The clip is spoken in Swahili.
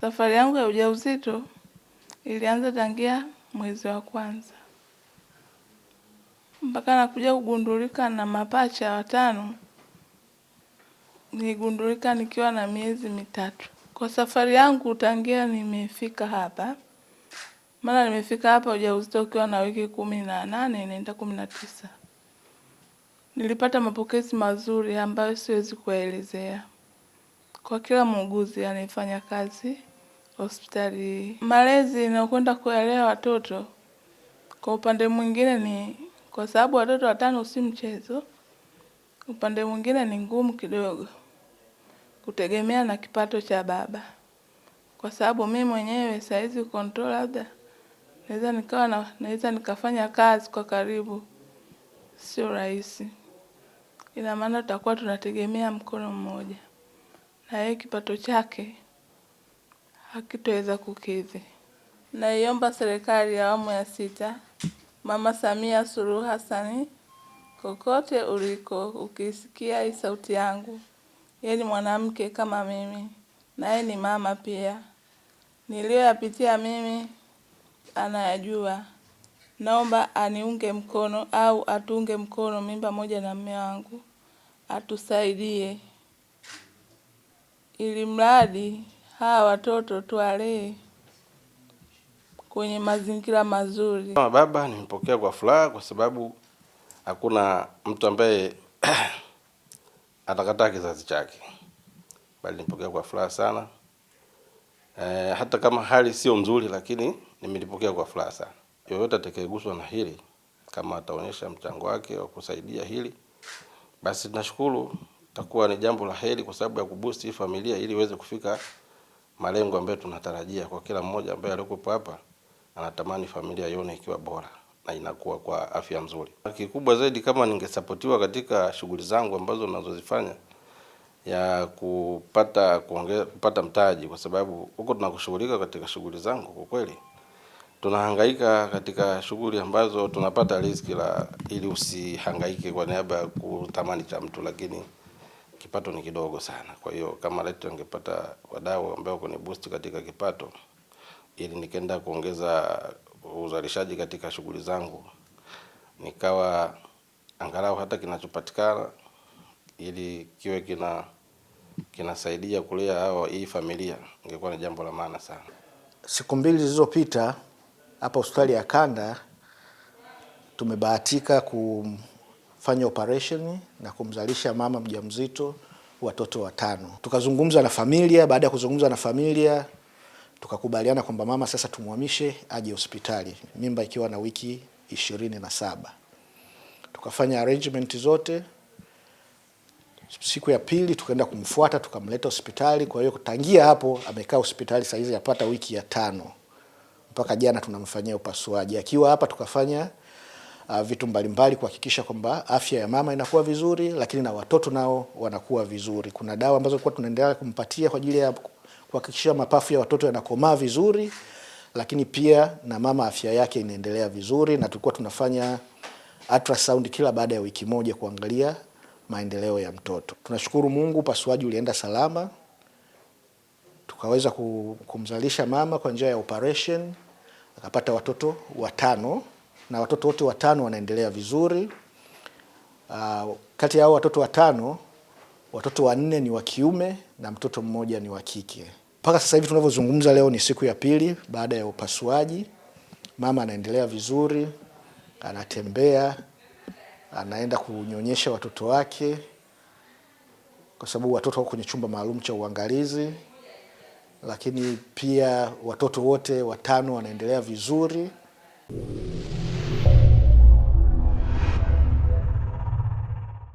Safari yangu ya ujauzito ilianza tangia mwezi wa kwanza mpaka nakuja kugundulika na mapacha watano. Niligundulika nikiwa na miezi mitatu. Kwa safari yangu tangia nimefika hapa, maana nimefika hapa ujauzito ukiwa na wiki 18 inaenda 19. Nilipata mapokezi mazuri ambayo siwezi kuelezea. Kwa kila muuguzi anayefanya kazi hospitali. Malezi nakwenda kuelea watoto kwa upande mwingine ni kwa sababu watoto watano si mchezo. Upande mwingine ni ngumu kidogo kutegemea na kipato cha baba. Kwa sababu mimi mwenyewe saizi control labda naweza nikafanya kazi kwa karibu, sio rahisi. Ina maana tutakuwa tunategemea mkono mmoja, na yeye kipato chake hakitoweza kukidhi. Naiomba serikali ya awamu ya 6, Mama Samia Suluhu Hassan, kokote uliko ukisikia hii sauti yangu, yeye ni mwanamke kama mimi, na yeye ni mama pia. Niliyoyapitia mimi anayajua. Naomba aniunge mkono au atunge mkono mimi pamoja na mume wangu, atusaidie ili mradi hawa watoto tuwalee kwenye mazingira mazuri. Kama baba nimepokea kwa furaha kwa sababu hakuna mtu ambaye atakataa kizazi chake. Bali nimepokea kwa furaha sana. Hata kama hali sio nzuri, lakini nimelipokea kwa furaha sana. Yoyote atakayeguswa na hili, kama ataonyesha mchango wake wa kusaidia hili, basi tunashukuru. Itakuwa ni jambo la heri kwa sababu ya kuboost familia ili iweze kufika malengo ambayo tunatarajia. Kwa kila mmoja ambaye alikuwa hapa anatamani familia ione ikiwa bora na inakuwa kwa afya nzuri. Kikubwa zaidi, kama ningesapotiwa katika shughuli zangu ambazo ninazozifanya ya kupata mtaji, kwa sababu huko tunakushughulika katika shughuli zangu, kwa kweli tunahangaika katika shughuli ambazo tunapata riziki ili usihangaike kwa niaba ya kutamani cha mtu, lakini kipato ni kidogo sana. Kwa hiyo kama leo tungepata wadau ambao kuni boost katika kipato ili nikaenda kuongeza uzalishaji katika shughuli zangu, nikawa angalau hata kinachopatikana ili kiwe kinasaidia kulea hii familia, ingekuwa ni jambo la maana sana. Siku 2 zilizopita hapa hospitali ya Kanda tumebahatika kufanya operation na kumzalisha mama mjamzito watoto 5. Tukazungumza na familia. Baada ya kuzungumza na familia, tukakubaliana kwamba mama sasa tumhamishe aje hospitali, mimba ikiwa na wiki 27. Tukafanya arrangement zote. Siku ya pili tukaenda kumfuata, tukamleta hospitali. Kwa hiyo kutangia hapo amekaa hospitali saizi yapata wiki ya 5. Mpaka jana tunamfanyia upasuaji. Akiwa hapa tukafanya vitu mbalimbali kuhakikisha kwamba afya ya mama inakuwa vizuri, lakini na watoto nao wanakuwa vizuri. Kuna dawa ambazo kwa tunaendelea kumpatia kwa ajili ya kuhakikisha mapafu ya watoto yanakomaa vizuri, lakini pia na mama afya yake inaendelea vizuri, na tulikuwa tunafanya ultrasound kila baada ya wiki 1 kuangalia maendeleo ya mtoto. Tunashukuru Mungu, upasuaji ulienda salama. Tukaweza kumzalisha mama kwa njia ya operation, akapata watoto 5, na watoto wote 5 wanaendelea vizuri. Kati ya hao watoto 5, watoto 4 ni wa kiume na mtoto mmoja ni wa kike. Mpaka sasa hivi tunavyozungumza, leo ni siku ya 2 baada ya upasuaji. Mama anaendelea vizuri, anatembea, anaenda kunyonyesha watoto wake, kwa sababu watoto wako kwenye chumba maalum cha uangalizi. Lakini pia watoto wote 5 wanaendelea vizuri.